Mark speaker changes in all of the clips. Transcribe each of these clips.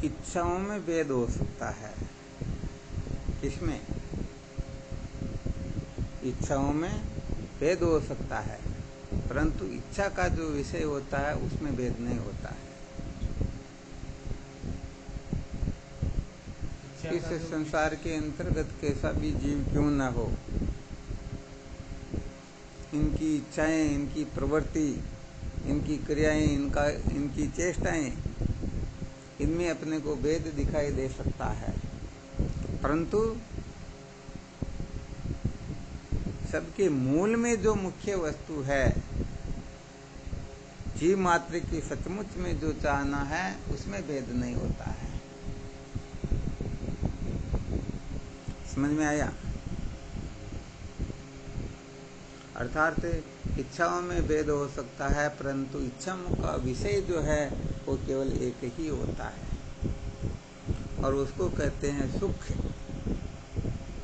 Speaker 1: इच्छाओं में भेद हो सकता है। इसमें इच्छाओं में भेद हो सकता है, परंतु इच्छा का जो विषय होता है उसमें भेद नहीं होता है। इस संसार के अंतर्गत कैसा भी जीव क्यों न हो, इनकी इच्छाएं, इनकी प्रवृत्ति, इनकी क्रियाएं, इनकी चेष्टाएं, इनमें अपने को भेद दिखाई दे सकता है, परंतु सबके मूल में जो मुख्य वस्तु है, जीव मात्र की सचमुच में जो चाहना है, उसमें भेद नहीं होता है। समझ में आया? अर्थात इच्छाओं में भेद हो सकता है, परंतु इच्छाओं का विषय जो है वो केवल एक ही होता है, और उसको कहते हैं सुख।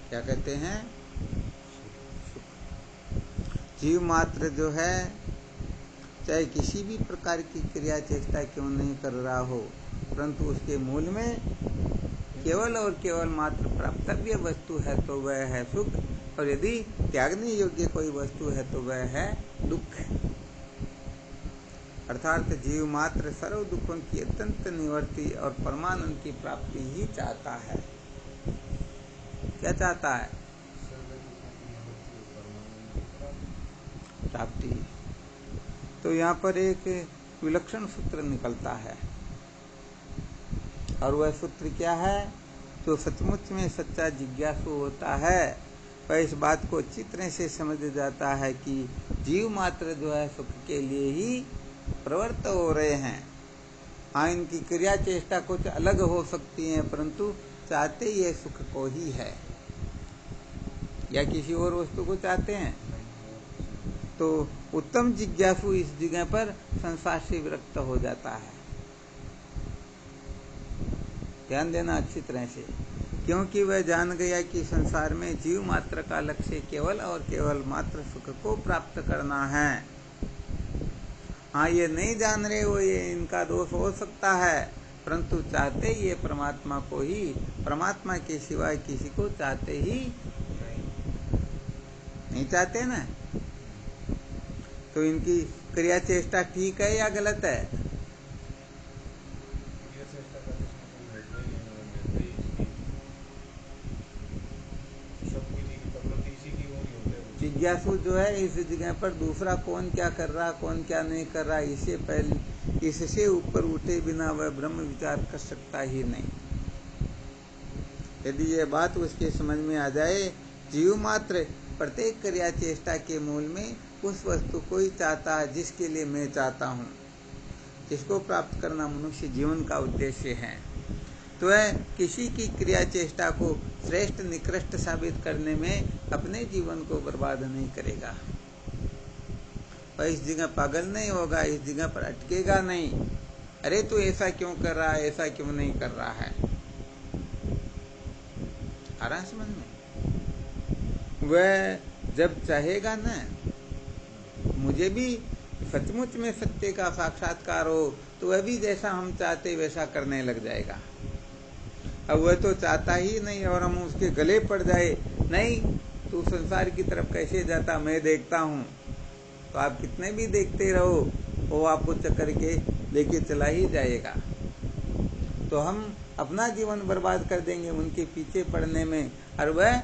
Speaker 1: क्या कहते हैं? जीव मात्र जो है चाहे किसी भी प्रकार की क्रिया चेष्टा क्यों नहीं कर रहा हो, परंतु उसके मूल में केवल और केवल मात्र प्राप्तव्य वस्तु है तो वह है सुख, और यदि त्यागने योग्य कोई वस्तु है तो वह है दुख। अर्थात जीव मात्र सर्व दुखों की अत्यंत निवृत्ति और परमानंद की प्राप्ति ही चाहता है। क्या चाहता है? प्राप्ति। तो यहाँ पर एक विलक्षण सूत्र निकलता है, और वह सूत्र क्या है? जो सचमुच में सच्चा जिज्ञासु होता है वह इस बात को अच्छी तरह से समझ जाता है कि जीव मात्र जो है सुख के लिए ही प्रवृत्त हो रहे हैं। हाँ, इनकी क्रिया चेष्टा कुछ अलग हो सकती है, परंतु चाहते ये सुख को ही है, या किसी और वस्तु को चाहते हैं। तो उत्तम जिज्ञासु इस जगह पर संसार से विरक्त हो जाता है। ध्यान देना अच्छी तरह से, क्योंकि वह जान गया कि संसार में जीव मात्र का लक्ष्य केवल और केवल मात्र सुख को प्राप्त करना है। हाँ, ये नहीं जान रहे वो, ये इनका दोष हो सकता है, परंतु चाहते ये परमात्मा को ही, परमात्मा के सिवाय किसी को चाहते ही नहीं चाहते ना। तो इनकी क्रिया चेष्टा ठीक है या गलत है? जिज्ञासु जो है इस जगह पर दूसरा कौन क्या कर रहा, कौन क्या नहीं कर रहा, इससे पहले, इससे ऊपर उठे बिना वह ब्रह्म विचार कर सकता ही नहीं। यदि यह बात उसके समझ में आ जाए, जीव मात्र प्रत्येक क्रिया चेष्टा के मूल में उस वस्तु को ही चाहता है जिसके लिए मैं चाहता हूँ, जिसको प्राप्त करना मनुष्य जीवन का उद्देश्य है, तो वह किसी की क्रिया चेष्टा को श्रेष्ठ निकृष्ट साबित करने में अपने जीवन को बर्बाद नहीं करेगा। और इस जगह पागल नहीं होगा, इस जगह पर अटकेगा नहीं, अरे तू ऐसा क्यों कर रहा है, ऐसा क्यों नहीं कर रहा है। आ रहा है समझ में? वह जब चाहेगा ना मुझे भी सचमुच में सत्य का साक्षात्कार हो, तो वह भी जैसा हम चाहते वैसा करने लग जाएगा। अब वह तो चाहता ही नहीं और हम उसके गले पड़ जाए, नहीं तू संसार की तरफ कैसे जाता, मैं देखता हूँ, तो आप कितने भी देखते रहो वो आपको चक्कर के लेके चला ही जाएगा। तो हम अपना जीवन बर्बाद कर देंगे उनके पीछे पड़ने में, और वह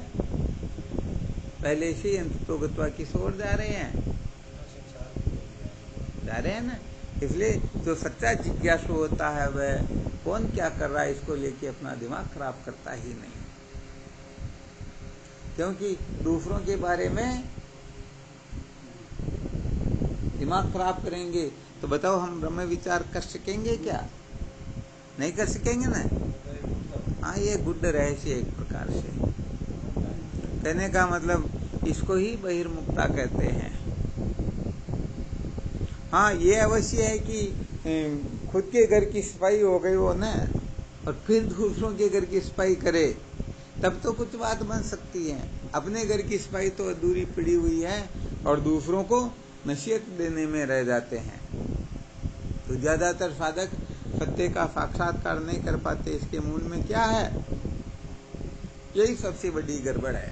Speaker 1: पहले से अंततोगत्वा किस ओर जा रहे हैं ना। इसलिए जो सच्चा जिज्ञासु होता है वह कौन क्या कर रहा है इसको लेके अपना दिमाग खराब करता ही नहीं, क्योंकि दूसरों के बारे में दिमाग खराब करेंगे तो बताओ हम ब्रह्म विचार कर सकेंगे क्या? नहीं कर सकेंगे ना। हाँ, ये गुड्ड रहस्य एक प्रकार से कहने का मतलब इसको ही बहिर्मुक्ता कहते हैं। हाँ, ये अवश्य है कि खुद के घर की सफाई हो गई हो ना, और फिर दूसरों के घर की सफाई करे तब तो कुछ बात बन सकती है। अपने घर की सफाई तो अधूरी पड़ी हुई है और दूसरों को नसीहत देने में रह जाते हैं। तो ज्यादातर साधक सत्य का साक्षात्कार नहीं कर पाते, इसके मूल में क्या है? यही सबसे बड़ी गड़बड़ है।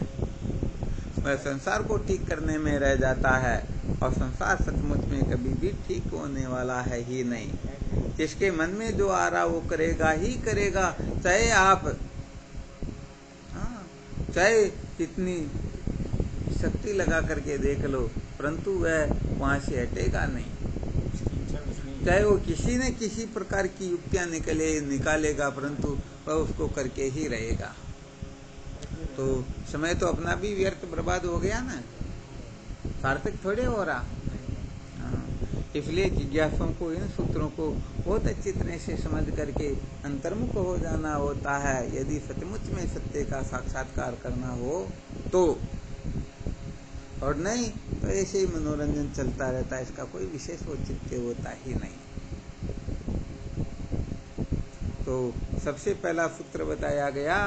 Speaker 1: वह संसार को ठीक करने में रह जाता है और संसार सचमुच में कभी भी ठीक होने वाला है ही नहीं। जिसके मन में जो आ रहा वो करेगा ही करेगा, चाहे आप चाहे कितनी शक्ति लगा करके देख लो, परंतु वह वहां से हटेगा नहीं। चाहे वो किसी न किसी प्रकार की युक्तियां निकालेगा, परंतु वह उसको करके ही रहेगा। तो समय तो अपना भी व्यर्थ बर्बाद हो गया ना, सार्थक थोड़े हो रहा। इसलिए जिज्ञासुओं को इन सूत्रों को बहुत अच्छी तरह से समझ करके अंतर्मुख हो जाना होता है, यदि सचमुच में सत्य का साक्षात्कार करना हो तो। और नहीं तो ऐसे ही मनोरंजन चलता रहता है, इसका कोई विशेष औचित्य होता ही नहीं। तो सबसे पहला सूत्र बताया गया,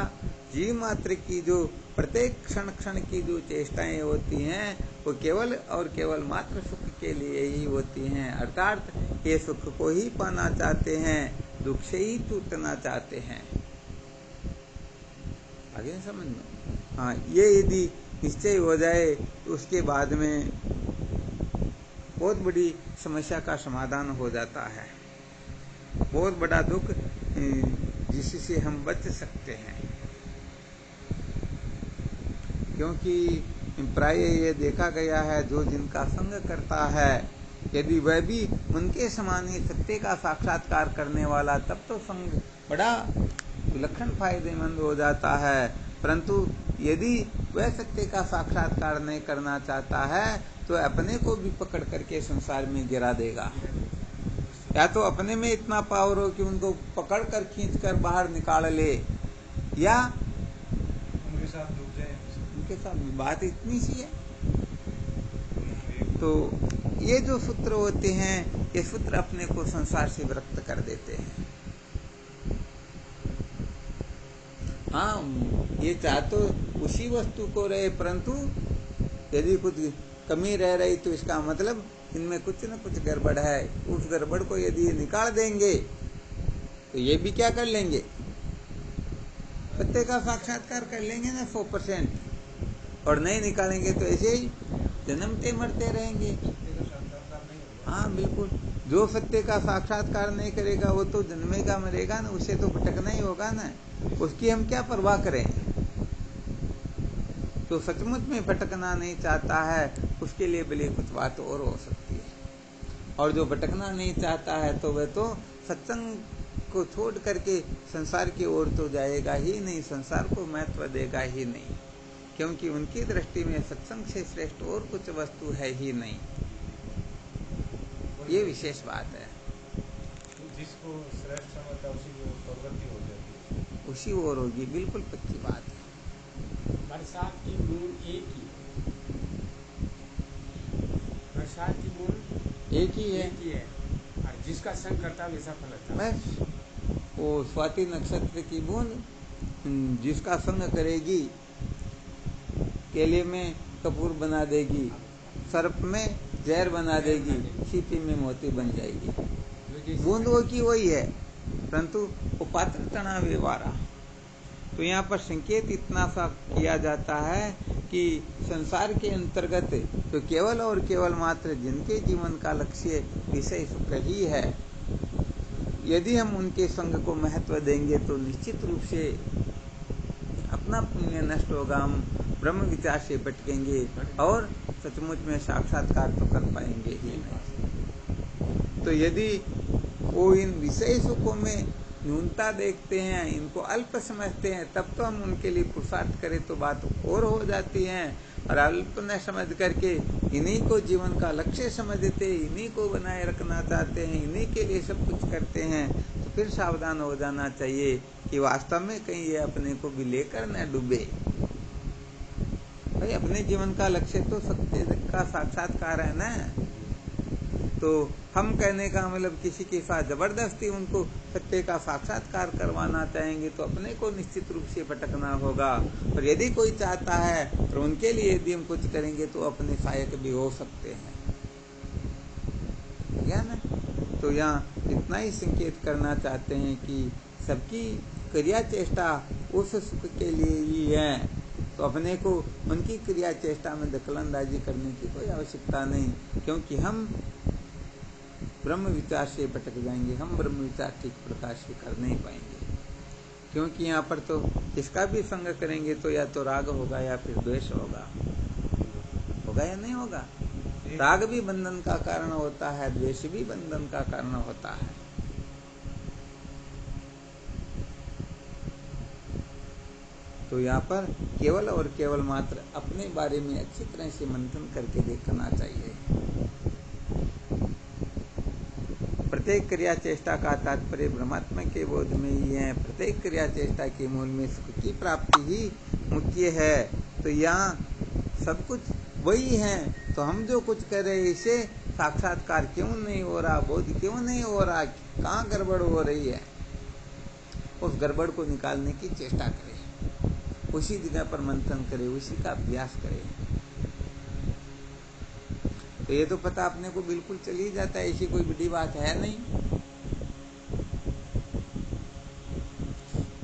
Speaker 1: जीव मात्र की जो प्रत्येक क्षण क्षण की जो चेष्टाएं होती हैं वो केवल और केवल मात्र सुख के लिए ही होती हैं, अर्थात ये सुख को ही पाना चाहते हैं, दुख से ही छूटना चाहते हैं। आगे समझ में? हाँ, ये यदि निश्चय हो जाए तो उसके बाद में बहुत बड़ी समस्या का समाधान हो जाता है, बहुत बड़ा दुख जिससे हम बच सकते हैं। क्योंकि प्राय ये देखा गया है, जो जिनका संग करता है यदि वह भी उनके समान ही सत्य का साक्षात्कार करने वाला, तब तो संग बड़ा विलक्षण फायदेमंद हो जाता है। परंतु यदि वह सत्य का साक्षात्कार नहीं करना चाहता है तो अपने को भी पकड़ करके संसार में गिरा देगा। या तो अपने में इतना पावर हो कि उनको पकड़ कर खींच कर बाहर निकाल ले, या
Speaker 2: उनके साथ डूब जाए।
Speaker 1: उनके साथ बात इतनी सी है। तो ये जो सूत्र होते हैं, ये सूत्र अपने को संसार से विरक्त कर देते हैं। हाँ, ये चाह तो उसी वस्तु को रहे, परंतु यदि कुछ कमी रह रही तो इसका मतलब इनमें कुछ न कुछ गड़बड़ है। उस गड़बड़ को यदि निकाल देंगे तो ये भी क्या कर लेंगे? सत्य का साक्षात्कार कर लेंगे ना 100%। और नहीं निकालेंगे तो ऐसे ही जन्मते मरते रहेंगे। हाँ बिल्कुल, जो सत्य का साक्षात्कार नहीं करेगा वो तो जन्मेगा मरेगा ना, उसे तो भटकना ही होगा ना, उसकी हम क्या परवाह करें। तो सचमुच में भटकना नहीं चाहता है उसके लिए भले कुछ बात और हो सकती है, और जो भटकना नहीं चाहता है तो वह तो सत्संग को छोड़ करके संसार की ओर तो जाएगा ही नहीं, संसार को महत्व देगा ही नहीं, क्योंकि उनकी दृष्टि में सत्संग से श्रेष्ठ और कुछ वस्तु है ही नहीं। ये विशेष बात है।
Speaker 2: जिसको श्रेष्ठ समझता उसी की प्रवृत्ति हो जाती है,
Speaker 1: उसी ओर होगी, बिल्कुल पक्की बात है।
Speaker 3: बरसात की बूंद एक ही, बरसात की बूंद
Speaker 1: एक ही है,
Speaker 3: और जिसका संग करता वैसा फल होता है।
Speaker 1: बस वो स्वाति नक्षत्र की बूंद जिसका संग करेगी, केले में कपूर बना देगी, सर्प में जहर बना देगी, सीपी में मोती बन जाएगी। बूंद वो की वही है, परंतु वो पात्र तना व्यवहारा। तो यहाँ पर संकेत इतना सा किया जाता है कि संसार के अंतर्गत तो केवल और केवल मात्र जिनके जीवन का लक्ष्य विषय सुख ही है, यदि हम उनके संग को महत्व देंगे तो निश्चित रूप से अपना पुण्य नष्ट होगा, हम ब्रह्म विचार से भटकेंगे और सचमुच में साक्षात्कार तो कर पाएंगे ही नहीं। तो यदि वो इन विषय सुखों में न्यूनता देखते हैं, इनको अल्प समझते हैं, तब तो हम उनके लिए पुरुषार्थ करें तो बात और हो जाती है। और अल्प न समझ करके इन्हीं को जीवन का लक्ष्य समझते, इन्हीं को बनाए रखना चाहते हैं, इन्हीं के लिए सब कुछ करते हैं, तो फिर सावधान हो जाना चाहिए कि वास्तव में कहीं ये अपने को भी लेकर न डूबे। भाई अपने जीवन का लक्ष्य तो सत्य का साक्षात्कार है ना। तो हम कहने का मतलब किसी के साथ जबरदस्ती उनको सत्य का साक्षात्कार करवाना चाहेंगे तो अपने को निश्चित रूप से भटकना होगा। और यदि कोई चाहता है तो उनके लिए यदि हम कुछ करेंगे तो अपने सहायक भी हो सकते हैं, क्या ना। तो यहाँ इतना ही संकेत करना चाहते हैं कि सबकी क्रिया चेष्टा उस सुख के लिए ही है, तो अपने को उनकी क्रिया चेष्टा में दखलंदाजी करने की कोई आवश्यकता नहीं, क्योंकि हम ब्रह्म विचार से भटक जाएंगे, हम ब्रह्म विचार ठीक प्रकार से कर नहीं पाएंगे। क्योंकि यहाँ पर तो इसका भी संग करेंगे तो या तो राग होगा या फिर द्वेष होगा या नहीं होगा। राग भी बंधन का कारण होता है, द्वेष भी बंधन का कारण होता है। तो यहाँ पर केवल और केवल मात्र अपने बारे में अच्छी तरह से मंथन करके देखना चाहिए। प्रत्येक क्रिया चेष्टा का तात्पर्य ब्रह्मात्मा के बोध में ही है। प्रत्येक क्रिया चेष्टा के मूल में सुख की प्राप्ति ही मुख्य है। तो यहाँ सब कुछ वही है, तो हम जो कुछ कर रहे हैं इसे साक्षात्कार क्यों नहीं हो रहा, बोध क्यों नहीं हो रहा, कहाँ गड़बड़ हो रही है, उस गड़बड़ को निकालने की चेष्टा करें, उसी जगह पर मंथन करें, उसी का अभ्यास करें। तो ये तो पता अपने को बिल्कुल चल ही जाता है, ऐसी कोई बड़ी बात है नहीं।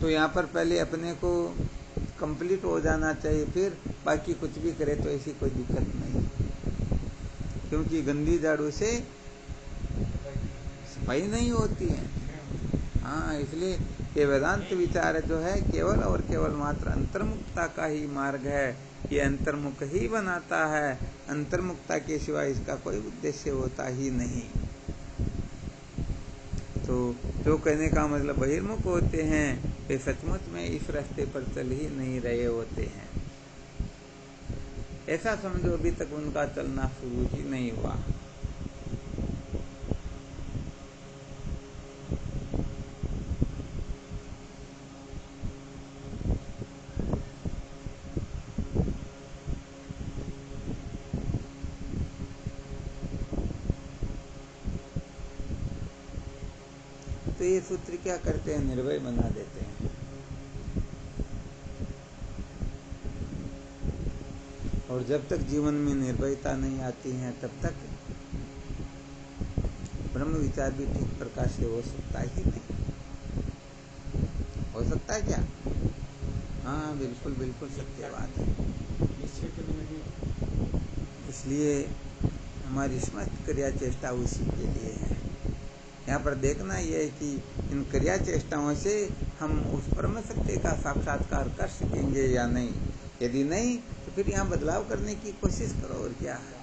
Speaker 1: तो यहाँ पर पहले अपने को कंप्लीट हो जाना चाहिए, फिर बाकी कुछ भी करे तो ऐसी कोई दिक्कत नहीं, क्योंकि गंदी झाड़ू से सफाई नहीं होती है। हाँ, इसलिए ये वेदांत विचार जो है केवल और केवल मात्र अंतर्मुक्ता का ही मार्ग है। ये अंतर्मुख ही बनाता है, अंतर्मुक्ता के सिवा इसका कोई उद्देश्य होता ही नहीं। तो जो कहने का मतलब बहिर्मुख होते हैं वे सचमुच में इस रास्ते पर चल ही नहीं रहे होते हैं। ऐसा समझो अभी तक उनका चलना शुरू ही नहीं हुआ। तो ये सूत्र क्या करते हैं, निर्भय बना देते हैं। और जब तक जीवन में निर्भयता नहीं आती है तब तक ब्रह्म विचार भी ठीक प्रकार से हो सकता ही नहीं। हो सकता है क्या? हाँ, बिल्कुल बिल्कुल सत्य बात है। इसलिए हमारी समस्त क्रिया चेष्टा उसी के लिए है। यहाँ पर देखना यह है कि इन क्रिया चेष्टाओं से हम उस परम सत्य का साक्षात्कार कर सकेंगे या नहीं। यदि नहीं तो फिर यहाँ बदलाव करने की कोशिश करो, और क्या है।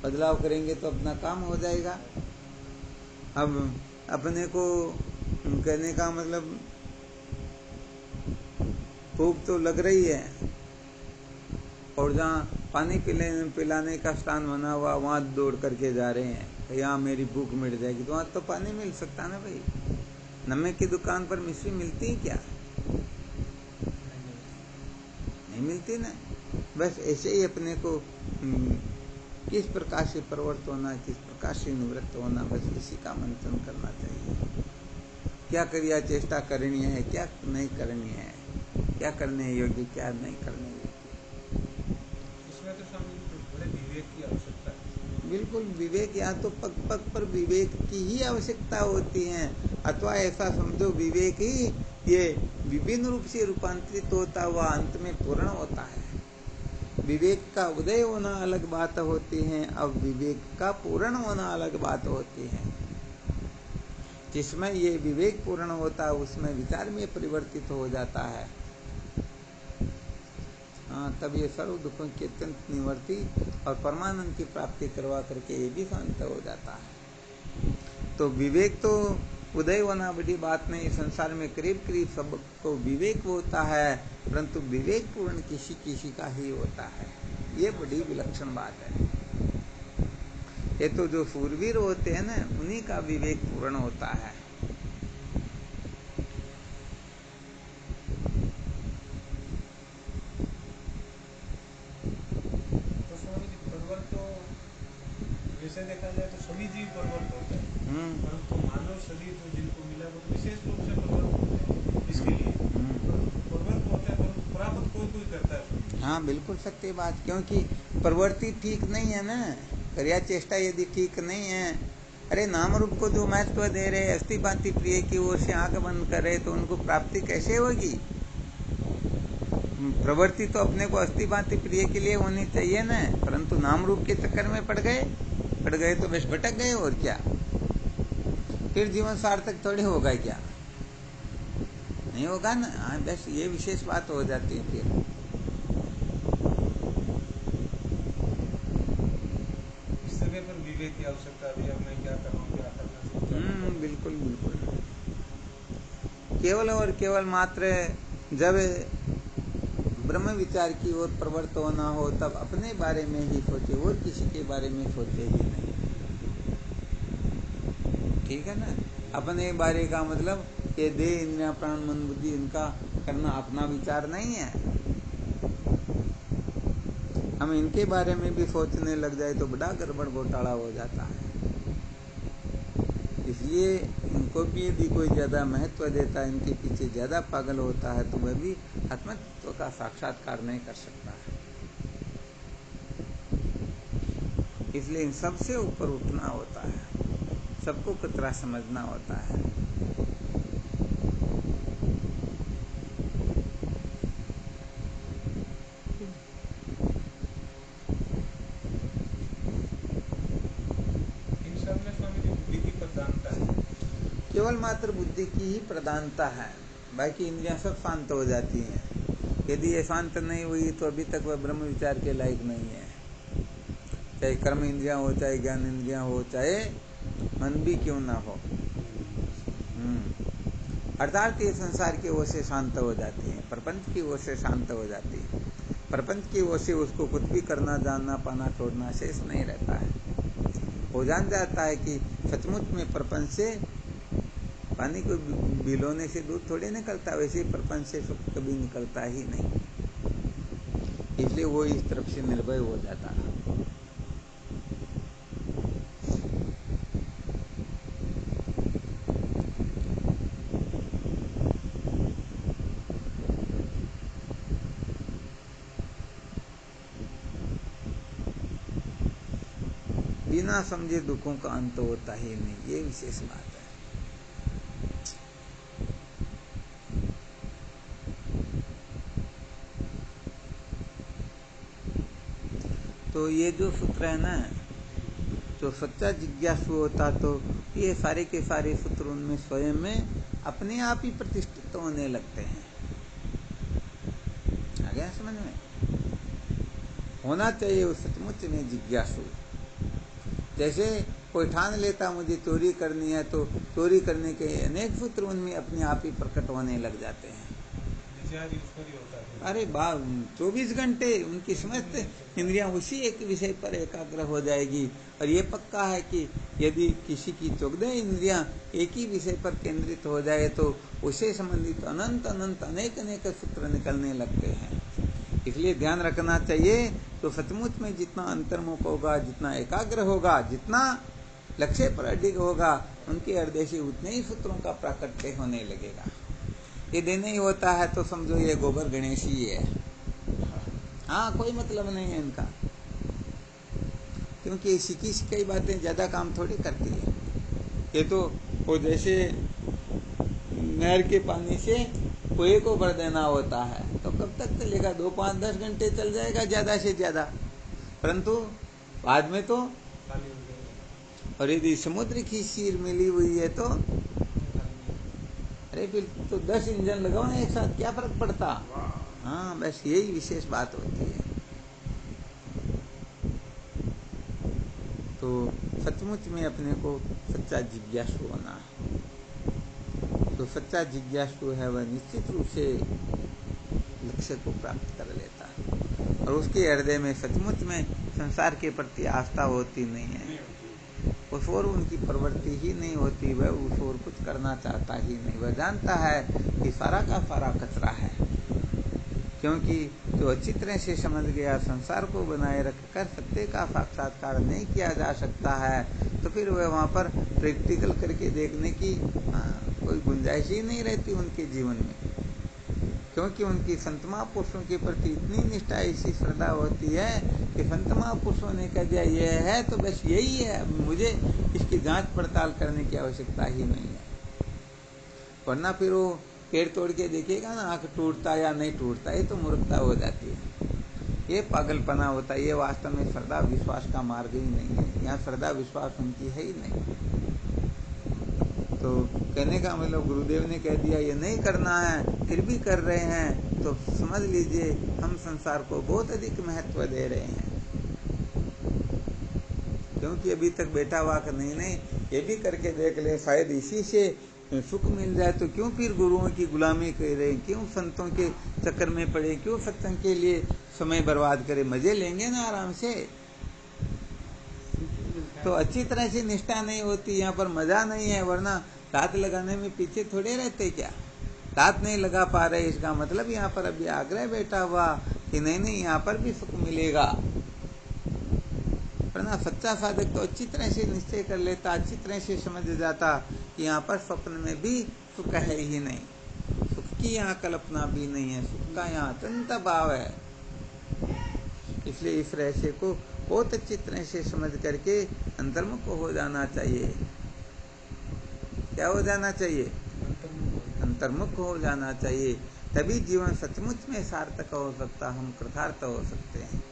Speaker 1: बदलाव करेंगे तो अपना काम हो जाएगा। अब अपने को कहने का मतलब भूख तो लग रही है और जहाँ पानी पिलाने का स्थान बना हुआ वहां दौड़ करके जा रहे हैं, यहाँ मेरी भूख मिट जाएगी, तो वहां तो पानी मिल सकता ना भाई। नमक की दुकान पर मिश्री मिलती है क्या? नहीं मिलती ना। बस ऐसे ही अपने को किस प्रकार से प्रवृत्त होना, किस प्रकार से निवृत्त होना, बस इसी का मंथन करना चाहिए। क्या क्रिया चेष्टा करनी है, क्या नहीं करनी है, क्या करने योग्य, क्या नहीं करने योग्य।
Speaker 2: इसमें तो स्वामी जी बड़े विवेक की आवश्यकता है।
Speaker 1: बिल्कुल विवेक, यहाँ तो पग पग पर विवेक की ही आवश्यकता होती है। अथवा ऐसा समझो विवेक ही ये विभिन्न रूप से रूपांतरित होता हुआ अंत में पूर्ण होता है। विवेक का उदय होना अलग बात होती है, अब विवेक का पूर्ण होना अलग बात होती है। जिसमें ये विवेक पूर्ण होता है उसमें विचार में परिवर्तित हो जाता है। हाँ, तब ये सर्व दुखों की अत्यंत निवृत्ति और परमानंद की प्राप्ति करवा करके ये भी शांत हो जाता है। तो विवेक तो उदय होना बड़ी बात नहीं, संसार में करीब करीब सबको विवेक होता है, परंतु विवेक पूर्ण किसी किसी का ही होता है। ये बड़ी विलक्षण बात है। ये तो जो सूरवीर होते हैं ना, उन्हीं का विवेक पूर्ण होता है।
Speaker 2: तो स्वामी जी परवर्त तो वैसे देखा जाए तो सभी जीव परवर्त होते हैं, परंतु मानव शरीर जो जिनको मिला वो विशेष रूप से परवर्त होते हैं। इसके लिए परवर्त होते हैं, परंतु प्राप्त कोई कोई करता है।
Speaker 1: हाँ, बिल्कुल सत्य बात, क्योंकि प्रवृत्ति ठीक नहीं है ना, क्रिया चेष्टा यदि ठीक नहीं है, अरे नाम रूप को जो महत्व दे रहे, अस्थि भांति प्रिय की ओर से आंख बंद करे तो उनको प्राप्ति कैसे होगी? प्रवृत्ति तो अपने को अस्थि भांति प्रिय के लिए होनी चाहिए ना, परंतु नाम रूप के चक्कर में पड़ गए तो बस भटक गए, और क्या? फिर जीवन सार्थक थोड़ी होगा, क्या नहीं होगा ना। हाँ, बस ये विशेष बात हो जाती है। फिर
Speaker 2: इस जगह पर विवेक की आवश्यकता है। अब मैं क्या कर रहा हूँ, क्या करना चाहिए?
Speaker 1: बिल्कुल बिल्कुल। केवल और केवल मात्र जब ब्रह्म विचार की ओर प्रवृत्त होना हो तब अपने बारे में ही सोचे, और किसी के बारे में सोचे ही नहीं। ठीक है ना। अपने बारे का मतलब ये देह इंद्रिया प्राण मन बुद्धि इनका करना अपना विचार नहीं है। हम इनके बारे में भी सोचने लग जाए तो बड़ा गड़बड़ घोटाला हो जाता है। इसलिए इनको भी यदि कोई ज्यादा महत्व देता है, इनके पीछे ज्यादा पागल होता है, तो वह भी आत्मतत्व का साक्षात्कार नहीं कर सकता है। इसलिए इन सबसे ऊपर उठना होता है, सबको कतरा समझना होता है।
Speaker 2: इन सब में स्वामी जी बुद्धि की प्रधानता है।
Speaker 1: केवल मात्र बुद्धि की ही प्रधानता है, बाकी इंद्रियां सब शांत हो जाती हैं। यदि ये शांत नहीं हुई तो अभी तक वह ब्रह्म विचार के लायक नहीं है। चाहे कर्म इंद्रियां हो, चाहे ज्ञान इंद्रियां हो, चाहे मन भी क्यों ना हो। अर्थात ये संसार की ओर से शांत हो जाती है, प्रपंच की ओर से शांत हो जाती है। प्रपंच की ओर से उसको कुछ भी करना, जानना, पाना, छोड़ना शेष नहीं रहता है। वो जान जाता है कि सचमुच में प्रपंच से पानी को बिलोने से दूध थोड़े निकलता, वैसे ही प्रपंच से सुख कभी निकलता ही नहीं। इसलिए वो इस तरफ से निर्भय हो जाता है। बिना समझे दुखों का अंत होता ही नहीं, ये विशेष बात है। तो ये जो सूत्र है ना, जो सच्चा जिज्ञासु होता तो ये सारे के सारे सूत्र उनमें स्वयं में अपने आप ही प्रतिष्ठित होने लगते हैं। आ गया समझ में? होना चाहिए वो सचमुच में जिज्ञासु। जैसे कोई ठान लेता मुझे चोरी करनी है, तो चोरी करने के अनेक सूत्र उनमें अपने आप ही प्रकट होने लग जाते हैं।
Speaker 2: विचार उस पर ही होता है।
Speaker 1: अरे 24 घंटे उनकी समस्त इंद्रियां उसी एक विषय पर एकाग्र हो जाएगी। और ये पक्का है कि यदि किसी की 14 इंद्रियां एक ही विषय पर केंद्रित हो जाए तो उसे संबंधित अनंत अनंत अनेक अनेक सूत्र निकलने लगते हैं। इसलिए ध्यान रखना चाहिए, तो सचमुच में जितना अंतर्मुख होगा, जितना एकाग्र होगा, जितना लक्ष्य पर अडिग होगा, उनके हृदय से उतने ही सूत्रों का प्राकट्य होने लगेगा। यदि नहीं होता है तो समझो ये गोबर गणेश ही है। हाँ, कोई मतलब नहीं है इनका, क्योंकि सीखी सिखाई बातें ज्यादा काम थोड़ी करती है। ये तो वो जैसे नहर के पानी से कुएं को भर देना होता है, तो कब तक चलेगा? 2, 5, 10 घंटे चल जाएगा ज्यादा से ज्यादा, परंतु बाद में तो
Speaker 2: खाली हो गया।
Speaker 1: और यदि समुद्र की सीर मिली हुई है तो अरे फिर तो 10 इंजन लगाओ ना एक साथ, क्या फर्क पड़ता? हाँ, बस यही विशेष बात होती है। तो सचमुच में अपने को सच्चा जिज्ञासु होना। तो सच्चा जिज्ञासु है वह निश्चित रूप से लक्ष्य को प्राप्त कर लेता है, और उसके हृदय में सचमुच में संसार के प्रति आस्था होती नहीं है। उस ओर उनकी प्रवृत्ति ही नहीं होती, वह उस ओर कुछ करना चाहता ही नहीं। वह जानता है कि सारा का सारा कचरा है, क्योंकि जो अच्छी तरह से समझ गया संसार को बनाए रखकर सत्य का साक्षात्कार नहीं किया जा सकता है, तो फिर वह वहाँ पर प्रैक्टिकल करके देखने की कोई गुंजाइश ही नहीं रहती उनके जीवन में। क्योंकि उनकी संत महापुरुषों के प्रति इतनी निष्ठा, ऐसी श्रद्धा होती है कि संत महापुरुषों ने कह दिया ये है तो बस यही है, अब मुझे इसकी जांच पड़ताल करने की आवश्यकता ही नहीं है। वरना फिर वो पेड़ तोड़ के देखेगा ना, आंख टूटता या नहीं टूटता, ये तो मूर्खता हो जाती है, ये पागलपना होता है। ये वास्तव में श्रद्धा विश्वास का मार्ग ही नहीं है। यहाँ श्रद्धा विश्वास उनकी है ही नहीं। तो कहने का मतलब गुरुदेव ने कह दिया ये नहीं करना है, फिर भी कर रहे हैं, तो समझ लीजिए हम संसार को बहुत अधिक महत्व दे रहे हैं। क्योंकि अभी तक बैठा हुआ का नहीं, ये भी करके देख ले, शायद इसी से सुख मिल जाए, तो क्यों फिर गुरुओं की गुलामी कर रहे, क्यों संतों के चक्कर में पड़े, क्यों सत्संग के लिए समय बर्बाद करे, मजे लेंगे ना आराम से। तो अच्छी तरह से निष्ठा नहीं होती, यहाँ पर मजा नहीं है। वरना दांत लगाने में पीछे थोड़े रहते क्या, दांत नहीं लगा पा रहे, इसका मतलब यहाँ पर अभी आग्रह बैठा हुआ कि नहीं यहाँ पर भी सुख मिलेगा। वरना सच्चा साधक तो अच्छी तरह से निश्चय कर लेता, अच्छी तरह से समझ जाता कि यहाँ पर स्वप्न में भी सुख है ही नहीं, सुख की यहाँ कल्पना भी नहीं है, सुख का यहाँ अत्यंत भाव है। इसलिए इस रहस्य को बहुत अच्छी तरह से समझ करके अंतर्मुख हो जाना चाहिए। क्या हो जाना चाहिए? अंतर्मुख हो जाना चाहिए। तभी जीवन सचमुच में सार्थक हो सकता, हम कृतार्थ हो सकते हैं।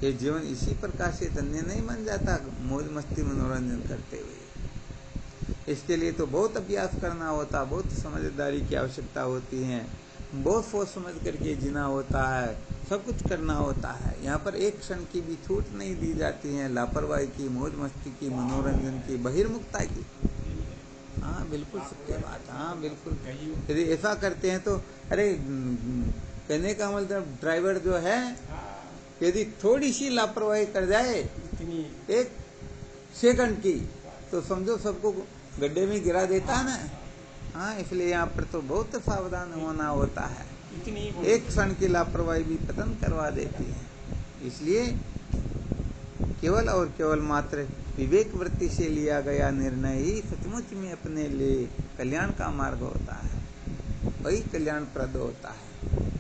Speaker 1: ये जीवन इसी प्रकार से धन्य नहीं बन जाता मौज मस्ती मनोरंजन करते हुए। इसके लिए तो बहुत अभ्यास करना होता, बहुत समझदारी की आवश्यकता होती है, बहुत सोच समझ करके जीना होता है, सब कुछ करना होता है। यहाँ पर एक क्षण की भी छूट नहीं दी जाती है, लापरवाही की, मौज मस्ती की, मनोरंजन की, बहिर्मुखता की। हाँ बिल्कुल सत्य बात, हाँ बिल्कुल। यदि ऐसा करते हैं तो अरे कहने का मतलब ड्राइवर जो है यदि थोड़ी सी लापरवाही कर जाए एक सेकंड की, तो समझो सबको गड्ढे में गिरा देता है ना। हाँ, इसलिए यहाँ पर तो बहुत सावधान होना होता है। एक क्षण की लापरवाही भी पतन करवा देती है। इसलिए केवल और केवल मात्र विवेक वृत्ति से लिया गया निर्णय ही सचमुच में अपने लिए कल्याण का मार्ग होता है, वही कल्याणप्रद होता है।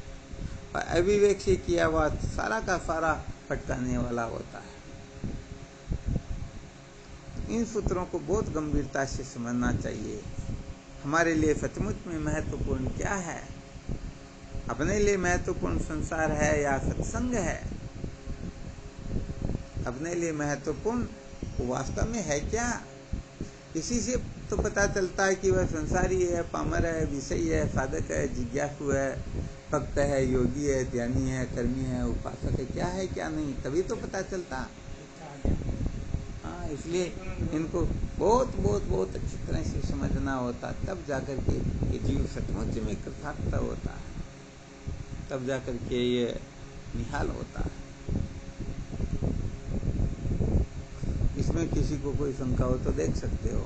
Speaker 1: और अविवेक से किया हुआ सारा का सारा भटकाने वाला होता है। इन सूत्रों को बहुत गंभीरता से समझना चाहिए। हमारे लिए सचमुच में महत्वपूर्ण क्या है? अपने लिए महत्वपूर्ण संसार है या सत्संग है? अपने लिए महत्वपूर्ण वास्तव में है क्या? इसी से तो पता चलता है कि वह संसारी है, पामर है, विषयी है, साधक है, जिज्ञासु है, भक्त है, योगी है, ध्यानी है, कर्मी है, उपासक है, क्या है क्या नहीं, तभी तो पता चलता। हाँ, इसलिए इनको बहुत बहुत बहुत अच्छी तरह से समझना होता, तब जाकर के ये जीव सचमुच में कृतार्थ होता है, तब जाकर के ये निहाल होता है। इसमें किसी को कोई शंका हो तो देख सकते हो।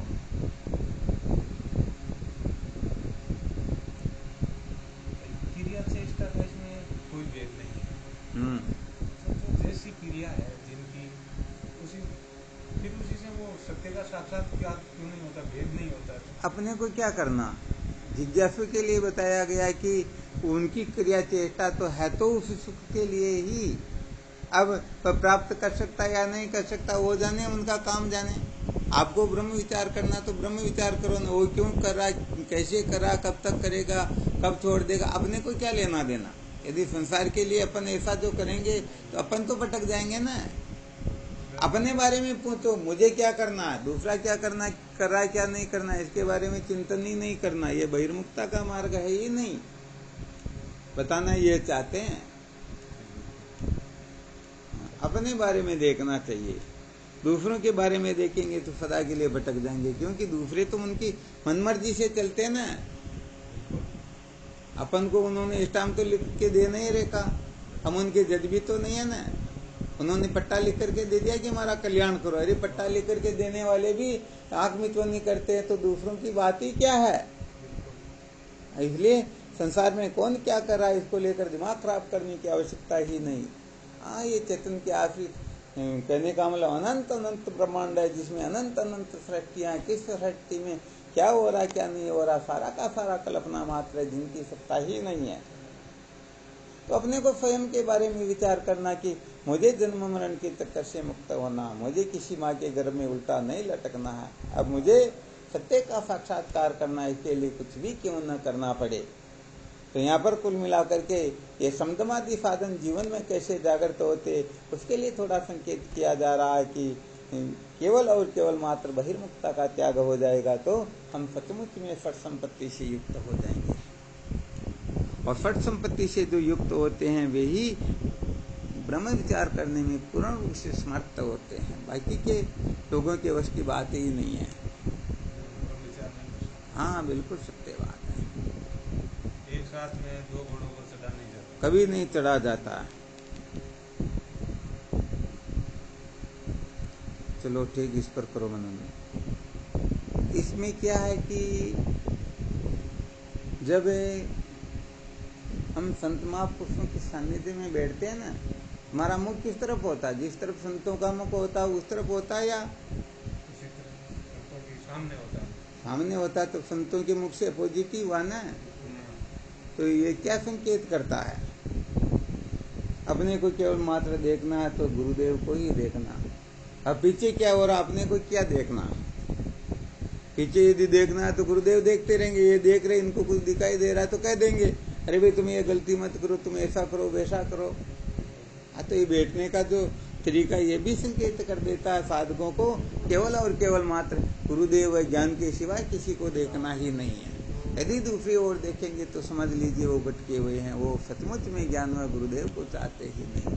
Speaker 2: क्रिया चेष्टा का इसमें कोई भेद नहीं है। जो जैसी क्रिया है जिनकी उसी से वो सत्य का साक्षात्कार क्यों नहीं होता, भेद नहीं होता।
Speaker 1: अपने को क्या करना, जिज्ञासु के लिए बताया गया कि उनकी क्रिया चेष्टा तो है तो उस सुख के लिए ही। अब प्राप्त कर सकता या नहीं कर सकता वो जाने, उनका काम जाने। आपको ब्रह्म विचार करना तो ब्रह्म विचार करो ना, वो क्यों कर रहा, कैसे कर रहा, कब तक करेगा, कब छोड़ देगा, अपने को क्या लेना देना। यदि संसार के लिए अपन ऐसा जो करेंगे तो अपन तो भटक जाएंगे ना। अपने बारे में पूछो, मुझे क्या करना है, दूसरा क्या करना कर रहा है, क्या नहीं करना, इसके बारे में चिंतन ही नहीं करना। ये बहिर्मुखता का मार्ग है ही नहीं। बताना ये चाहते हैं, अपने बारे में देखना चाहिए। दूसरों के बारे में देखेंगे तो सदा के लिए भटक जाएंगे, क्योंकि दूसरे तो उनकी मनमर्जी से चलते हैं ना। अपन को उन्होंने स्टाम्प तो लिख के दे नहीं रेखा, हम उनके जज भी तो नहीं है ना। उन्होंने पट्टा लिख करके दे दिया कि हमारा कल्याण करो। अरे पट्टा लिख करके देने वाले भी आंख मिचो नहीं करते हैं, तो दूसरों की बात ही क्या है। इसलिए संसार में कौन क्या कर रहा है इसको लेकर दिमाग खराब करने की आवश्यकता ही नहीं। हाँ, ये चेतन के आश्रित कहने का मतलब अनंत अनंत ब्रह्मांड है जिसमें अनंत अनंत सृष्टियां, किस सृष्टि में क्या हो रहा क्या नहीं हो रहा, सारा का सारा कल्पना मात्र है जिनकी सत्ता ही नहीं है। तो अपने को स्वयं के बारे में विचार करना कि मुझे जन्म मरण के चक्कर से मुक्त होना, मुझे किसी माँ के गर्भ में उल्टा नहीं लटकना है, अब मुझे सत्य का साक्षात्कार करना है, इसके लिए कुछ भी क्यों न करना पड़े। तो यहाँ पर कुल मिलाकर के ये समदमादि साधन जीवन में कैसे जागृत होते, उसके लिए थोड़ा संकेत किया जा रहा है कि केवल और केवल मात्र बहिर्मुखता का त्याग हो जाएगा तो हम सचमुच में फट संपत्ति से युक्त हो जाएंगे। और फट संपत्ति से जो युक्त होते हैं वे ही ब्रह्म विचार करने में पूर्ण रूप से समर्थ होते हैं। बाकी के लोगों के वश की बात ही नहीं है। हाँ, बिल्कुल सत्य बात है।
Speaker 2: एक साथ में दो घोड़ों को चढ़ा नहीं जाता,
Speaker 1: कभी नहीं चढ़ा जाता। चलो ठीक, इस पर करो मनन। इसमें क्या है कि जब हम संत महापुरुषों के सानिध्य में बैठते हैं ना, हमारा मुख किस तरफ होता है? जिस तरफ संतों का मुख होता है उस तरफ होता है या
Speaker 2: इसी तरह संतों के सामने होता है।
Speaker 1: सामने होता है? तो संतों के मुख से पॉजिटिव हुआ ना। तो ये क्या संकेत करता है? अपने को केवल मात्र देखना है तो गुरुदेव को ही देखना। अब पीछे क्या हो रहा, अपने को क्या देखना? पीछे यदि देखना है तो गुरुदेव देखते रहेंगे, ये देख रहे, इनको कुछ दिखाई दे रहा है तो कह देंगे अरे भाई तुम ये गलती मत करो, तुम ऐसा करो वैसा करो। हाँ, तो ये बैठने का जो तरीका ये भी संकेत कर देता है साधकों को केवल और केवल मात्र गुरुदेव ज्ञान के सिवाय किसी को देखना ही नहीं है। यदि दूसरी ओर देखेंगे तो समझ लीजिए वो भटके हुए हैं, वो सचमुच में ज्ञान में गुरुदेव को चाहते ही नहीं।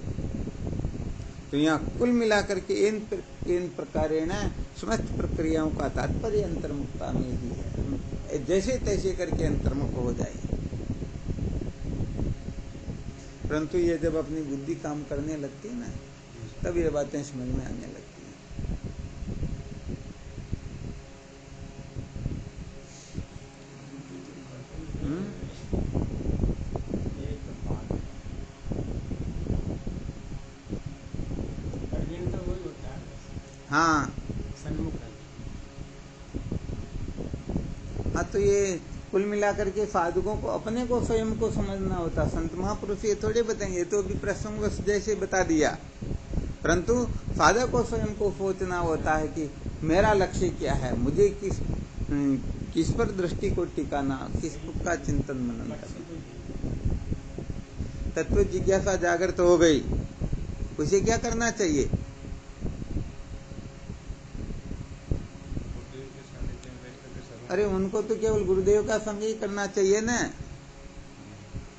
Speaker 1: तो यहाँ कुल मिलाकर के इन प्रकारेण समस्त प्रक्रियाओं का तात्पर्य अंतर्मुखता में ही है। जैसे तैसे करके अंतर्मुख हो जाए, परंतु ये जब अपनी बुद्धि काम करने लगती है ना, तब ये बातें समझ में आने लगती हैं। हाँ हाँ, तो ये कुल मिलाकर के साधकों को अपने को स्वयं को समझना होता। संत महापुरुष ये थोड़े बताएंगे, तो अभी प्रसंग जैसे बता दिया, परंतु साधक को स्वयं को सोचना होता है कि मेरा लक्ष्य क्या है, मुझे किस पर दृष्टि को टिकाना, किस का चिंतन मनन करना। तत्व जिज्ञासा जागृत हो गई, उसे क्या करना चाहिए? अरे उनको तो केवल गुरुदेव का संग ही करना चाहिए ना।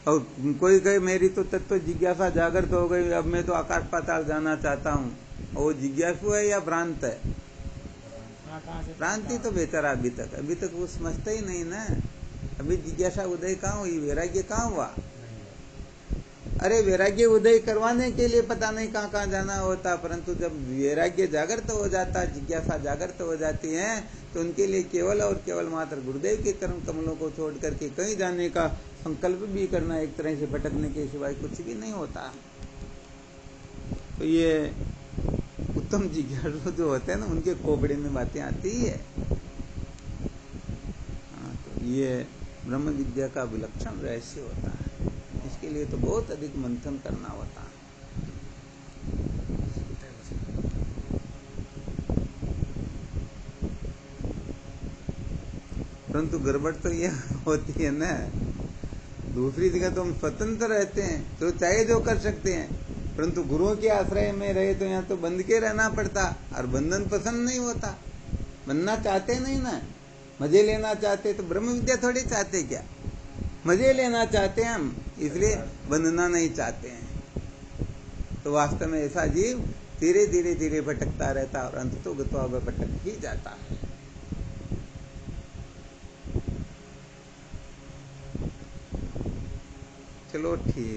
Speaker 1: और कोई कहे मेरी तो तत्व जिज्ञासा जागृत हो गई, अब मैं तो आकाश पाताल जाना चाहता हूँ, और वो जिज्ञासु है या भ्रांत है? भ्रांति तो बेचारा अभी तक वो समझता ही नहीं ना। अभी जिज्ञासा उदय कहाँ हुई, वैराग्य कहाँ हुआ? अरे वैराग्य उदय करवाने के लिए पता नहीं कहाँ कहाँ जाना होता, परंतु जब वैराग्य जागृत हो जाता, जिज्ञासा जागृत हो जाती है, तो उनके लिए केवल और केवल मात्र गुरुदेव के चरण कमलों को छोड़ करके कहीं जाने का संकल्प भी करना एक तरह से भटकने के सिवाय कुछ भी नहीं होता। तो ये उत्तम जिज्ञासु जो होते हैं ना, उनके खोपड़े में बातें आती ही है। तो ये ब्रह्म विद्या का विलक्षण रहस्य होता है, इसके लिए तो बहुत अधिक मंथन करना होता है। परंतु गड़बड़ तो ये होती है ना, दूसरी जगह तो हम स्वतंत्र रहते हैं, तो चाहे जो कर सकते हैं, परंतु गुरुओं के आश्रय में रहे तो यहाँ तो बंध के रहना पड़ता, और बंधन पसंद नहीं होता, बनना चाहते नहीं ना, मजे लेना चाहते। तो ब्रह्म विद्या थोड़ी चाहते, क्या मजे लेना चाहते हैं हम, इसलिए बंधना नहीं चाहते हैं। तो वास्तव में ऐसा जीव धीरे धीरे धीरे भटकता रहता और अंत तो गत्वा भटक ही जाता है। चलो ठीक।